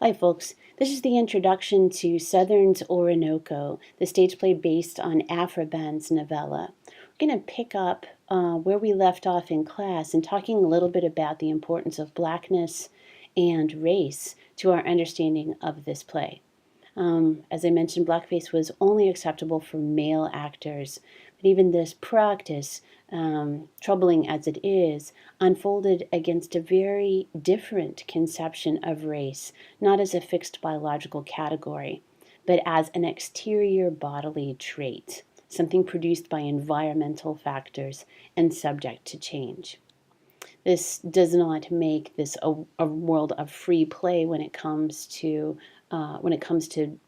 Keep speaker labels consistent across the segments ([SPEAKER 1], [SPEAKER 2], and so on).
[SPEAKER 1] Hi, folks. This is the introduction to Southern's Oroonoko, the stage play based on Aphra Behn's novella. We're going to pick up where we left off in class and talking a little bit about the importance of blackness and race to our understanding of this play. As I mentioned, blackface was only acceptable for male actors, but even this practice, troubling as it is, unfolded against a very different conception of race, not as a fixed biological category, but as an exterior bodily trait, something produced by environmental factors and subject to change. This does not make this a world of free play when it comes to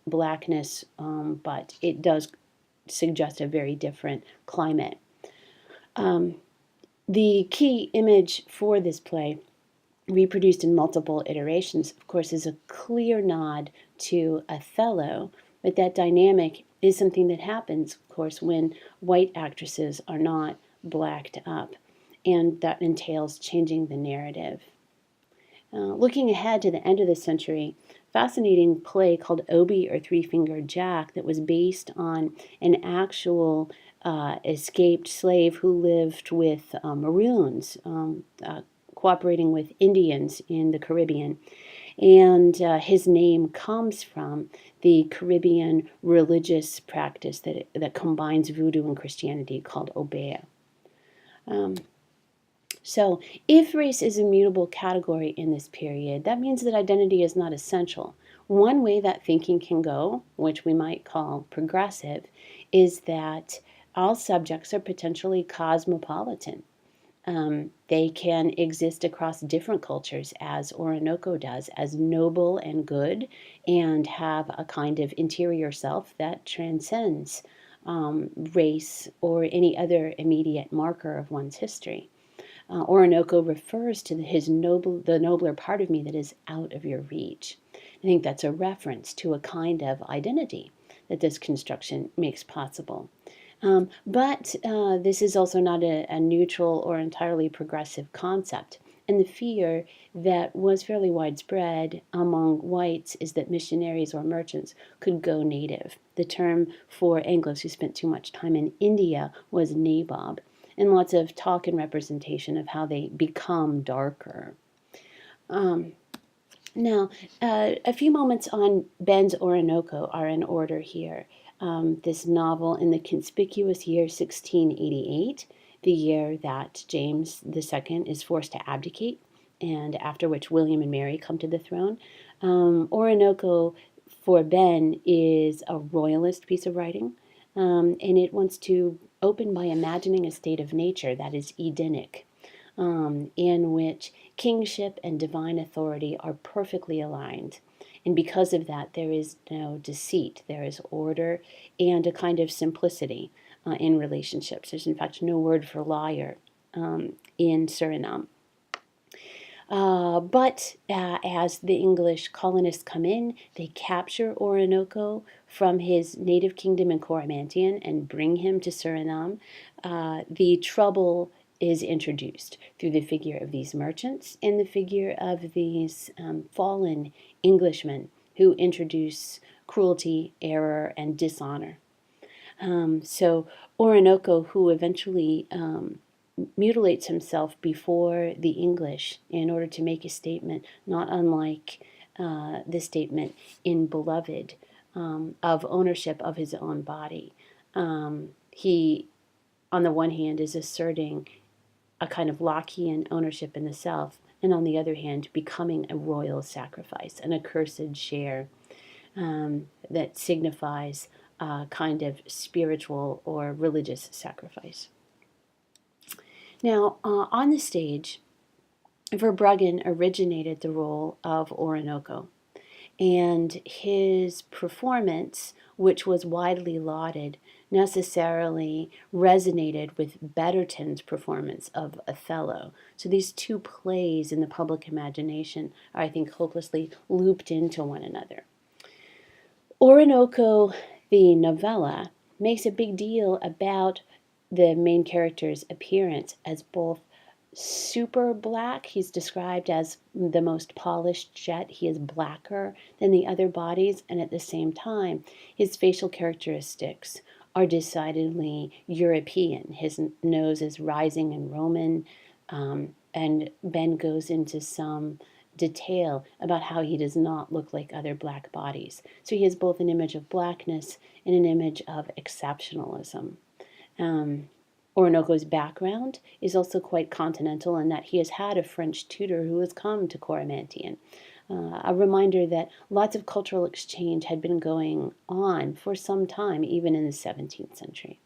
[SPEAKER 1] blackness, but it does suggest a very different climate. The key image for this play, reproduced in multiple iterations, of course, is a clear nod to Othello, but that dynamic is something that happens, of course, when white actresses are not blacked up, and that entails changing the narrative. Looking ahead to the end of the century, fascinating play called Obie or Three-Fingered Jack that was based on an actual escaped slave who lived with Maroons, cooperating with Indians in the Caribbean. And his name comes from the Caribbean religious practice that combines voodoo and Christianity called Obeah. So, if race is a mutable category in this period, that means that identity is not essential. One way that thinking can go, which we might call progressive, is that all subjects are potentially cosmopolitan. They can exist across different cultures, as Oroonoko does, as noble and good, and have a kind of interior self that transcends race or any other immediate marker of one's history. Oroonoko refers to the nobler part of me that is out of your reach. I think that's a reference to a kind of identity that this construction makes possible. But this is also not a neutral or entirely progressive concept. And the fear that was fairly widespread among whites is that missionaries or merchants could go native. The term for Anglos who spent too much time in India was nabob, and lots of talk and representation of how they become darker. Now, a few moments on Behn's Oroonoko are in order here. This novel in the conspicuous year 1688, the year that James II is forced to abdicate, and after which William and Mary come to the throne. Oroonoko for Behn is a royalist piece of writing, and it wants to open by imagining a state of nature that is Edenic, in which kingship and divine authority are perfectly aligned. And because of that, there is no deceit, there is order and a kind of simplicity in relationships. There's, in fact, no word for liar in Suriname. But as the English colonists come in, they capture Oroonoko from his native kingdom in Coromantien and bring him to Suriname. The trouble is introduced through the figure of these merchants and the figure of these fallen Englishmen who introduce cruelty, error, and dishonor. So Oroonoko, who eventually mutilates himself before the English in order to make a statement, not unlike the statement in Beloved of ownership of his own body. He, on the one hand, is asserting a kind of Lockean ownership in the self, and on the other hand, becoming a royal sacrifice, an accursed share that signifies a kind of spiritual or religious sacrifice. Now, on the stage, Verbruggen originated the role of Oroonoko, and his performance, which was widely lauded, necessarily resonated with Betterton's performance of Othello. So these two plays in the public imagination are, I think, hopelessly looped into one another. Oroonoko, the novella, makes a big deal about the main character's appearance as both super black. He's described as the most polished jet. He is blacker than the other bodies, and at the same time, his facial characteristics are decidedly European. His nose is rising and Roman, and Ben goes into some detail about how he does not look like other black bodies. So he has both an image of blackness and an image of exceptionalism. Um, Oroonoko's background is also quite continental in that he has had a French tutor who has come to Coromantien. A reminder that lots of cultural exchange had been going on for some time, even in the 17th century.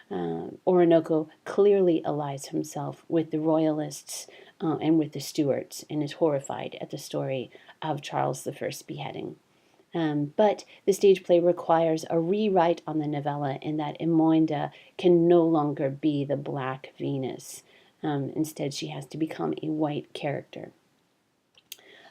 [SPEAKER 1] Oroonoko clearly allies himself with the royalists and with the Stuarts and is horrified at the story of Charles I's beheading. But the stage play requires a rewrite on the novella in that Imoinda can no longer be the Black Venus. Instead, she has to become a white character.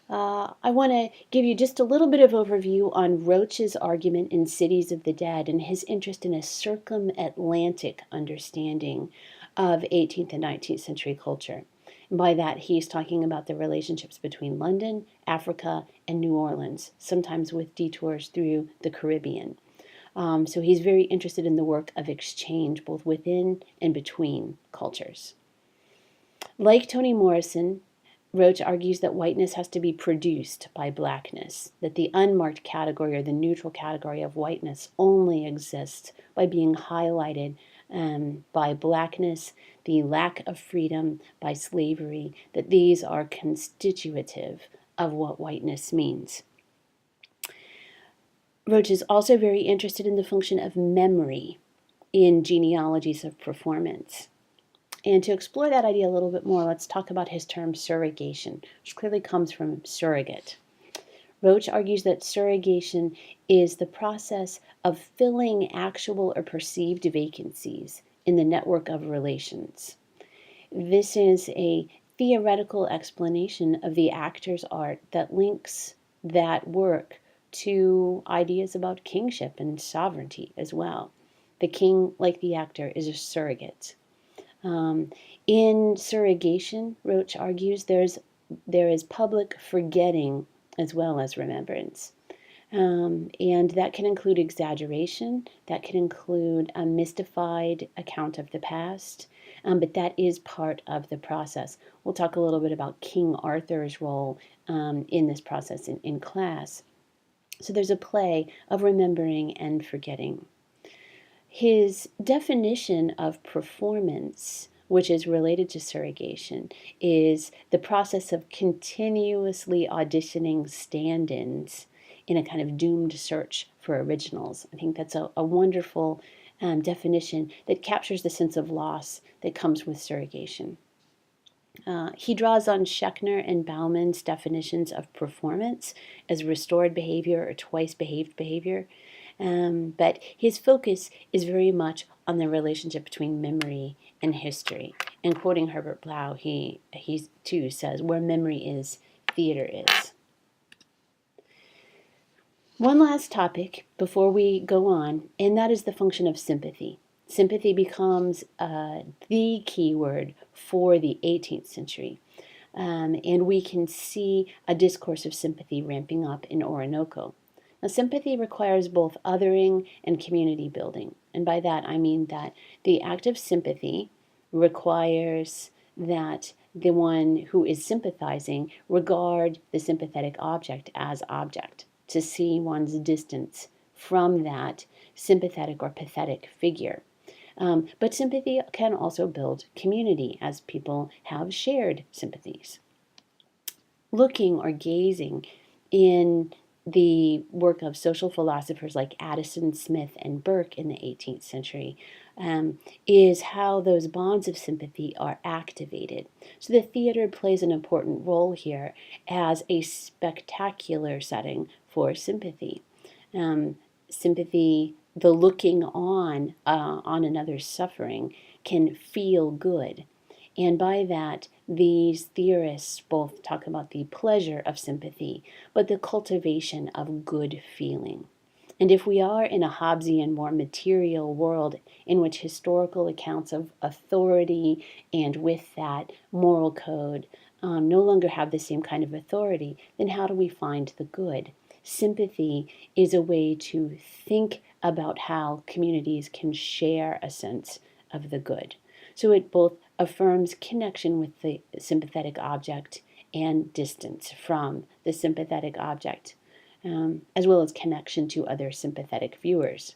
[SPEAKER 1] I want to give you just a little bit of overview on Roach's argument in Cities of the Dead and his interest in a circumatlantic understanding of 18th and 19th century culture. And by that, he's talking about the relationships between London, Africa, and New Orleans, sometimes with detours through the Caribbean. So he's very interested in the work of exchange, both within and between cultures. Like Toni Morrison, Roach argues that whiteness has to be produced by blackness, that the unmarked category or the neutral category of whiteness only exists by being highlighted by blackness, the lack of freedom, by slavery, that these are constitutive of what whiteness means. Roach is also very interested in the function of memory in genealogies of performance. And to explore that idea a little bit more, let's talk about his term surrogation, which clearly comes from surrogate. Roach argues that surrogation is the process of filling actual or perceived vacancies in the network of relations. This is a theoretical explanation of the actor's art that links that work to ideas about kingship and sovereignty as well. The king, like the actor, is a surrogate. In surrogation, Roach argues there is public forgetting as well as remembrance. And that can include exaggeration, that can include a mystified account of the past, but that is part of the process. We'll talk a little bit about King Arthur's role in this process in class. So there's a play of remembering and forgetting. His definition of performance, which is related to surrogation, is the process of continuously auditioning stand-ins in a kind of doomed search for originals. I think that's a wonderful definition that captures the sense of loss that comes with surrogation. He draws on Schechner and Bauman's definitions of performance as restored behavior or twice behaved behavior. But his focus is very much on the relationship between memory and history. And quoting Herbert Blau, he too says, where memory is, theater is. One last topic before we go on, and that is the function of sympathy. Sympathy becomes the key word for the 18th century. And we can see a discourse of sympathy ramping up in Oroonoko. Now, sympathy requires both othering and community building. And by that, I mean that the act of sympathy requires that the one who is sympathizing regard the sympathetic object as object, to see one's distance from that sympathetic or pathetic figure. But sympathy can also build community as people have shared sympathies. Looking or gazing in the work of social philosophers like Addison, Smith, and Burke in the 18th century is how those bonds of sympathy are activated. So the theater plays an important role here as a spectacular setting for sympathy. Sympathy, the looking on another's suffering, can feel good. And by that, these theorists both talk about the pleasure of sympathy, but the cultivation of good feeling. And if we are in a Hobbesian, more material world in which historical accounts of authority and with that moral code no longer have the same kind of authority, then how do we find the good? Sympathy is a way to think about how communities can share a sense of the good. So it both affirms connection with the sympathetic object and distance from the sympathetic object, as well as connection to other sympathetic viewers.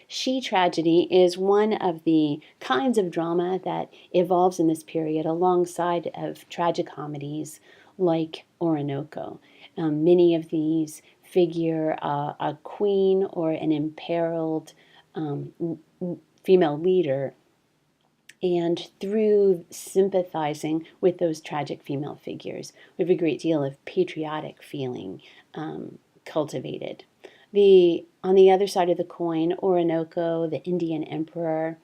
[SPEAKER 1] She tragedy is one of the kinds of drama that evolves in this period alongside of tragicomedies like Oroonoko. Many of these figure a queen or an imperiled female leader, and through sympathizing with those tragic female figures, we have a great deal of patriotic feeling cultivated. On the other side of the coin, Oroonoko, the Indian emperor,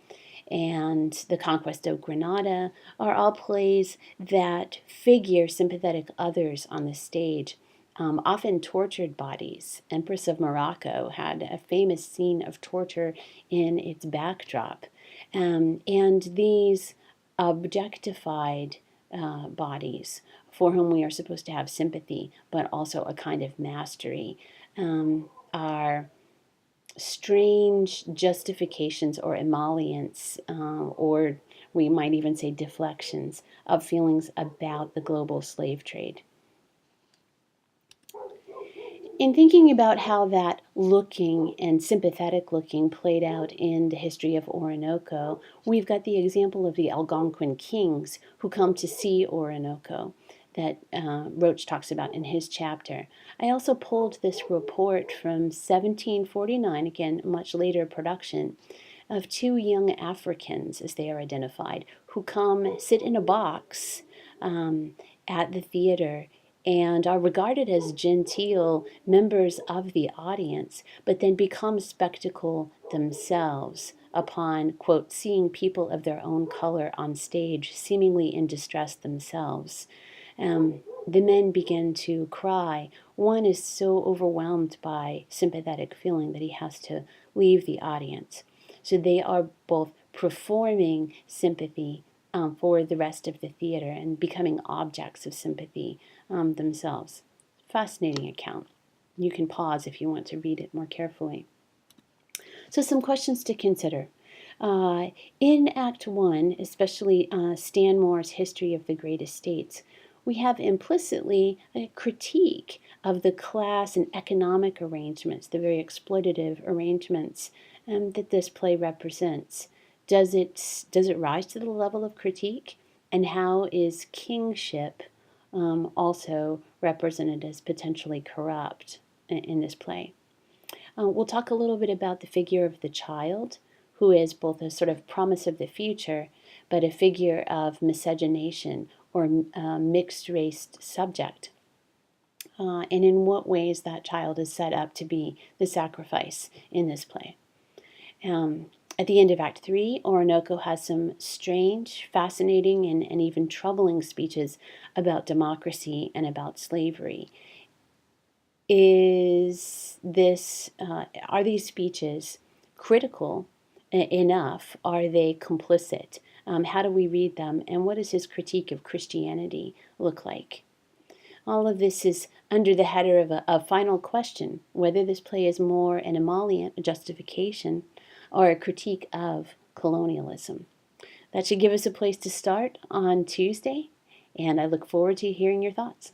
[SPEAKER 1] and the conquest of Granada are all plays that figure sympathetic others on the stage, often tortured bodies. Empress of Morocco had a famous scene of torture in its backdrop. And these objectified bodies, for whom we are supposed to have sympathy, but also a kind of mastery, are strange justifications or emollients, or we might even say deflections of feelings about the global slave trade. In thinking about how that looking and sympathetic looking played out in the history of Oroonoko, we've got the example of the Algonquin kings who come to see Oroonoko that Roach talks about in his chapter. I also pulled this report from 1749, again, a much later production, of two young Africans, as they are identified, who come sit in a box at the theater and are regarded as genteel members of the audience, but then become spectacle themselves upon, quote, seeing people of their own color on stage, seemingly in distress themselves. The men begin to cry. One is so overwhelmed by sympathetic feeling that he has to leave the audience. So they are both performing sympathy for the rest of the theater and becoming objects of sympathy themselves. Fascinating account. You can pause if you want to read it more carefully. So some questions to consider. In Act 1, especially Stanmore's History of the Great Estates, we have implicitly a critique of the class and economic arrangements, the very exploitative arrangements that this play represents. Does it rise to the level of critique? And how is kingship also represented as potentially corrupt in this play? We'll talk a little bit about the figure of the child, who is both a sort of promise of the future, but a figure of miscegenation or mixed-race subject, and in what ways that child is set up to be the sacrifice in this play. At the end of Act 3, Oroonoko has some strange, fascinating, and even troubling speeches about democracy and about slavery. Are these speeches critical enough? Are they complicit? How do we read them? And what does his critique of Christianity look like? All of this is under the header of a final question, whether this play is more an emollient, a justification, or a critique of colonialism. That should give us a place to start on Tuesday, and I look forward to hearing your thoughts.